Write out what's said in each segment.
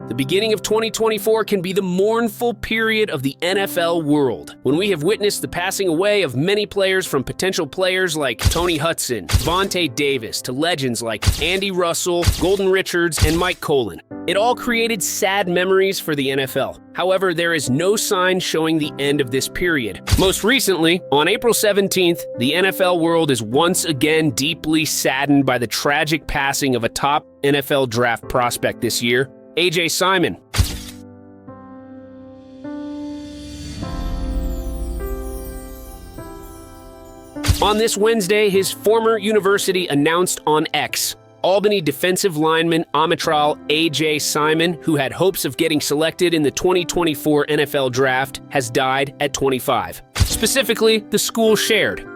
The beginning of 2024 can be the mournful period of the NFL world, when we have witnessed the passing away of many players, from potential players like Tony Hudson, Vontae Davis, to legends like Andy Russell, Golden Richards, and Mike Colon. It all created sad memories for the NFL. However, there is no sign showing the end of this period. Most recently, on April 17th, the NFL world is once again deeply saddened by the tragic passing of a top NFL draft prospect this year, A.J. Simon. On this Wednesday, his former university announced on X, Albany defensive lineman Amitral A.J. Simon, who had hopes of getting selected in the 2024 NFL Draft, has died at 25. Specifically, the school shared.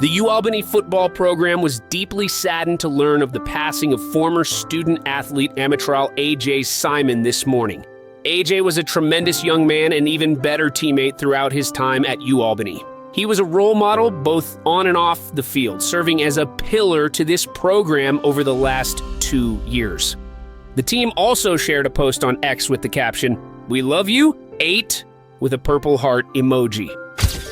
The UAlbany football program was deeply saddened to learn of the passing of former student-athlete Amitral A.J. Simon this morning. A.J. was a tremendous young man and even better teammate throughout his time at UAlbany. He was a role model both on and off the field, serving as a pillar to this program over the last 2 years. The team also shared a post on X with the caption, "We love you, 8," with a purple heart emoji.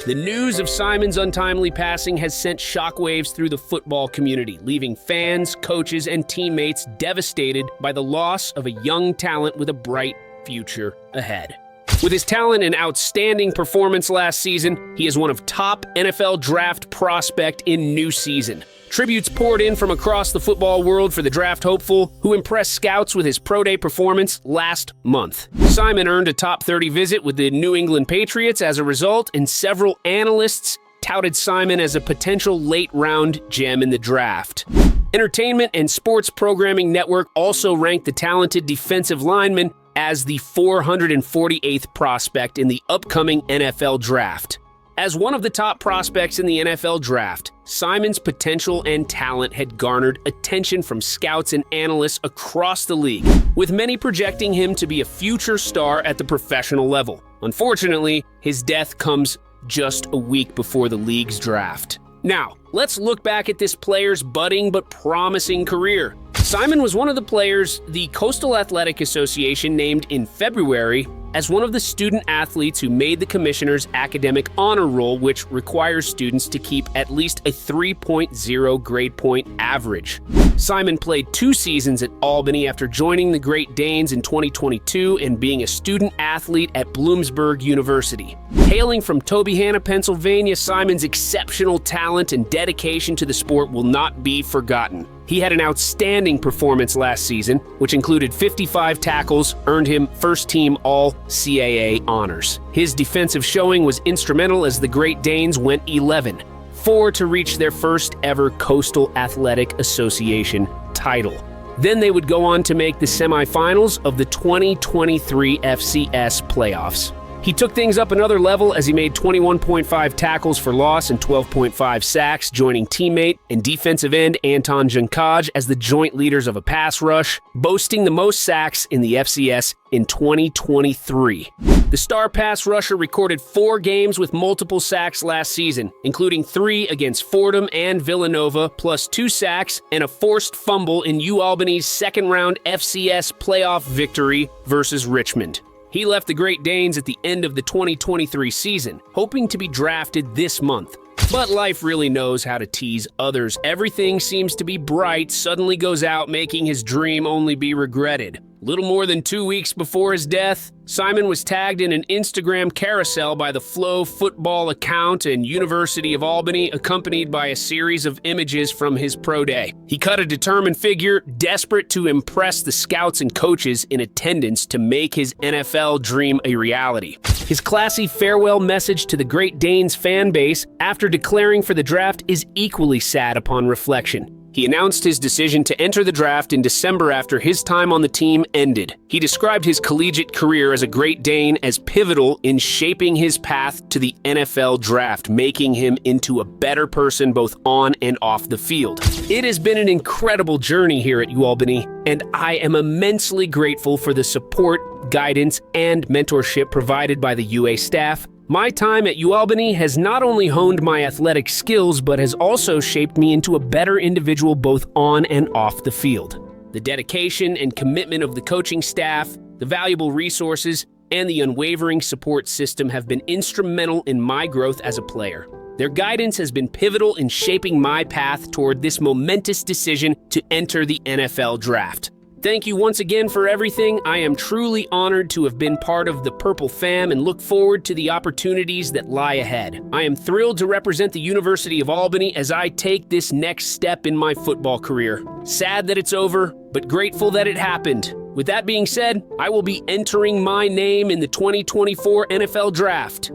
The news of Simon's untimely passing has sent shockwaves through the football community, leaving fans, coaches, and teammates devastated by the loss of a young talent with a bright future ahead. With his talent and outstanding performance last season, he is one of top NFL draft prospect in new season. Tributes poured in from across the football world for the draft hopeful, who impressed scouts with his pro day performance last month. Simon earned a top 30 visit with the New England Patriots as a result, and several analysts touted Simon as a potential late-round gem in the draft. Entertainment and Sports Programming Network also ranked the talented defensive lineman as the 448th prospect in the upcoming NFL Draft. As one of the top prospects in the NFL Draft, Simon's potential and talent had garnered attention from scouts and analysts across the league, with many projecting him to be a future star at the professional level. Unfortunately, his death comes just a week before the league's draft. Now, let's look back at this player's budding but promising career. Simon was one of the players the Coastal Athletic Association named in February as one of the student athletes who made the commissioner's academic honor roll, which requires students to keep at least a 3.0 grade point average. Simon played 2 seasons at Albany after joining the Great Danes in 2022 and being a student athlete at Bloomsburg University. Hailing from Tobyhanna, Pennsylvania, Simon's exceptional talent and dedication to the sport will not be forgotten. He had an outstanding performance last season, which included 55 tackles, earned him first-team All-CAA honors. His defensive showing was instrumental as the Great Danes went 11-4 to reach their first-ever Coastal Athletic Association title. Then they would go on to make the semifinals of the 2023 FCS playoffs. He took things up another level as he made 21.5 tackles for loss and 12.5 sacks, joining teammate and defensive end Anton Junkaj as the joint leaders of a pass rush, boasting the most sacks in the FCS in 2023. The star pass rusher recorded 4 games with multiple sacks last season, including 3 against Fordham and Villanova, plus 2 sacks and a forced fumble in UAlbany's second-round FCS playoff victory versus Richmond. He left the Great Danes at the end of the 2023 season, hoping to be drafted this month. But life really knows how to tease others. Everything seems to be bright, suddenly goes out, making his dream only be regretted. Little more than 2 weeks before his death, Simon was tagged in an Instagram carousel by the Flow football account and University of Albany, accompanied by a series of images from his pro day. He cut a determined figure, desperate to impress the scouts and coaches in attendance to make his NFL dream a reality. His classy farewell message to the Great Danes fan base after declaring for the draft is equally sad upon reflection. He announced his decision to enter the draft in December after his time on the team ended. He described his collegiate career as a Great Dane as pivotal in shaping his path to the NFL draft, making him into a better person both on and off the field. It has been an incredible journey here at UAlbany, and I am immensely grateful for the support, guidance, and mentorship provided by the UA staff. My time at UAlbany has not only honed my athletic skills, but has also shaped me into a better individual both on and off the field. The dedication and commitment of the coaching staff, The valuable resources and the unwavering support system have been instrumental in my growth as a player. Their guidance has been pivotal in shaping my path toward this momentous decision to enter the NFL draft. Thank you once again for everything. I am truly honored to have been part of the Purple Fam and look forward to the opportunities that lie ahead. I am thrilled to represent the University of Albany as I take this next step in my football career. Sad that it's over, but grateful that it happened. With that being said, I will be entering my name in the 2024 NFL Draft.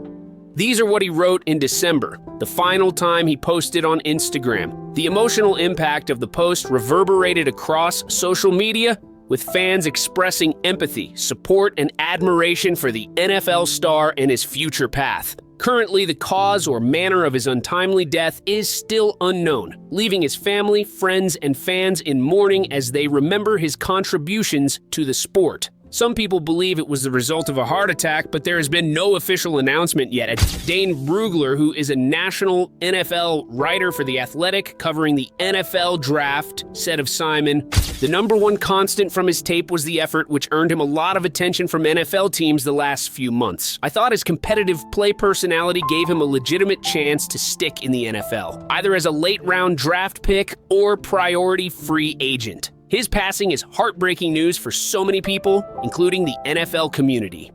These are what he wrote in December, the final time he posted on Instagram. The emotional impact of the post reverberated across social media, with fans expressing empathy, support, and admiration for the NFL star and his future path. Currently, the cause or manner of his untimely death is still unknown, leaving his family, friends, and fans in mourning as they remember his contributions to the sport. Some people believe it was the result of a heart attack, but there has been no official announcement yet. Dane Brugler, who is a national NFL writer for The Athletic, covering the NFL draft, said of Simon, "The number one constant from his tape was the effort, which earned him a lot of attention from NFL teams the last few months. I thought his competitive play personality gave him a legitimate chance to stick in the NFL, either as a late-round draft pick or priority free agent. His passing is heartbreaking news for so many people, including the NFL community."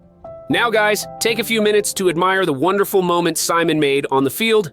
Now guys, take a few minutes to admire the wonderful moments Simon made on the field.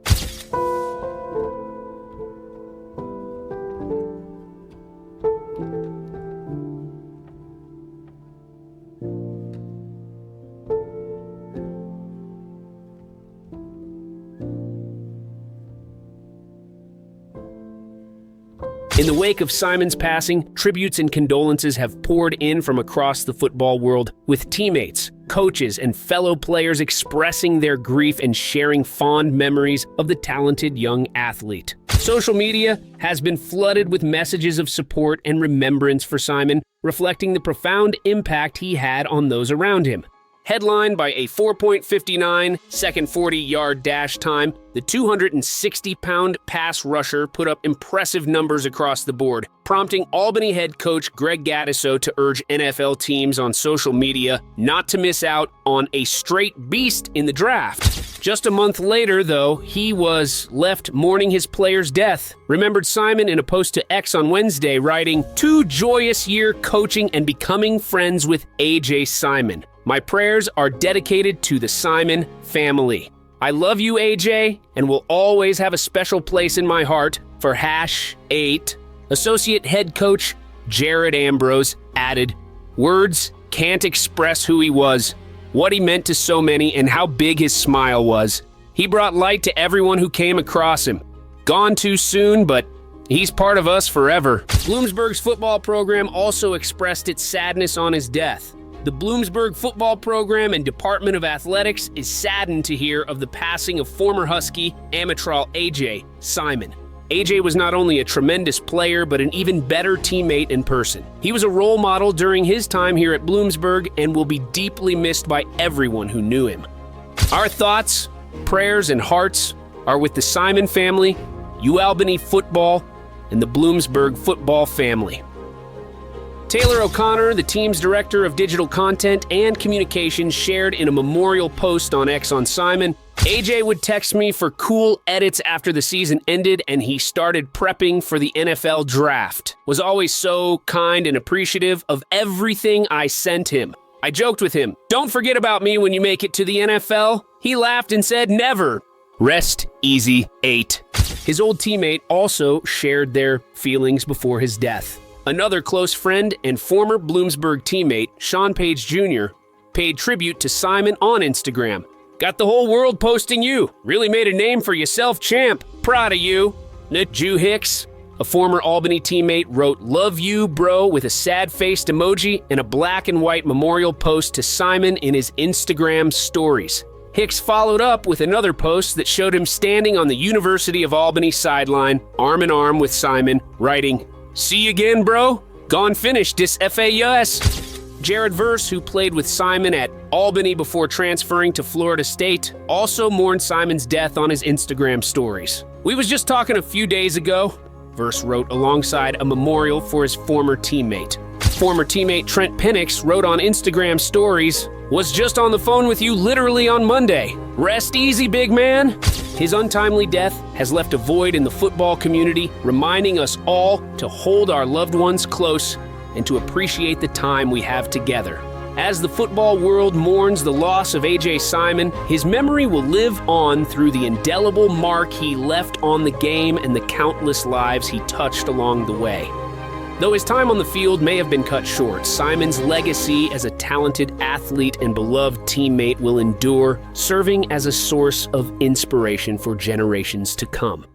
In the wake of Simon's passing, tributes and condolences have poured in from across the football world, with teammates, coaches, and fellow players expressing their grief and sharing fond memories of the talented young athlete. Social media has been flooded with messages of support and remembrance for Simon, reflecting the profound impact he had on those around him. Headlined by a 4.59 second 40-yard dash time, the 260-pound pass rusher put up impressive numbers across the board, prompting Albany head coach Greg Gattuso to urge NFL teams on social media not to miss out on a straight beast in the draft. Just a month later, though, he was left mourning his player's death. Remembered Simon in a post to X on Wednesday, writing, "2 joyous year coaching and becoming friends with A.J. Simon. My prayers are dedicated to the Simon family. I love you, AJ, and will always have a special place in my heart for #8. Associate head coach Jared Ambrose added, "Words can't express who he was, what he meant to so many, and how big his smile was. He brought light to everyone who came across him. Gone too soon, but he's part of us forever." Bloomsburg's football program also expressed its sadness on his death. The Bloomsburg football program and Department of Athletics is saddened to hear of the passing of former Husky Amitral A.J. Simon. A.J. was not only a tremendous player, but an even better teammate in person. He was a role model during his time here at Bloomsburg and will be deeply missed by everyone who knew him. Our thoughts, prayers, and hearts are with the Simon family, UAlbany football, and the Bloomsburg football family. Taylor O'Connor, the team's director of digital content and communications, shared in a memorial post on X on Simon, "AJ would text me for cool edits after the season ended and he started prepping for the NFL draft. Was always so kind and appreciative of everything I sent him. I joked with him, 'Don't forget about me when you make it to the NFL.' He laughed and said, 'Never. Rest easy, 8. His old teammate also shared their feelings before his death. Another close friend and former Bloomsburg teammate, Sean Page Jr., paid tribute to Simon on Instagram. "Got the whole world posting you. Really made a name for yourself, champ. Proud of you." Jew Hicks, a former Albany teammate, wrote, "Love you, bro," with a sad-faced emoji and a black and white memorial post to Simon in his Instagram stories. Hicks followed up with another post that showed him standing on the University of Albany sideline, arm in arm with Simon, writing, "See you again, bro. Gone finished this FAS." Jared Verse, who played with Simon at Albany before transferring to Florida State, also mourned Simon's death on his Instagram stories. "We was just talking a few days ago," Verse wrote alongside a memorial for his former teammate. Former teammate Trent Penix wrote on Instagram stories, "Was just on the phone with you literally on Monday. Rest easy, big man." His untimely death has left a void in the football community, reminding us all to hold our loved ones close and to appreciate the time we have together. As the football world mourns the loss of A.J. Simon, his memory will live on through the indelible mark he left on the game and the countless lives he touched along the way. Though his time on the field may have been cut short, Simon's legacy as a talented athlete and beloved teammate will endure, serving as a source of inspiration for generations to come.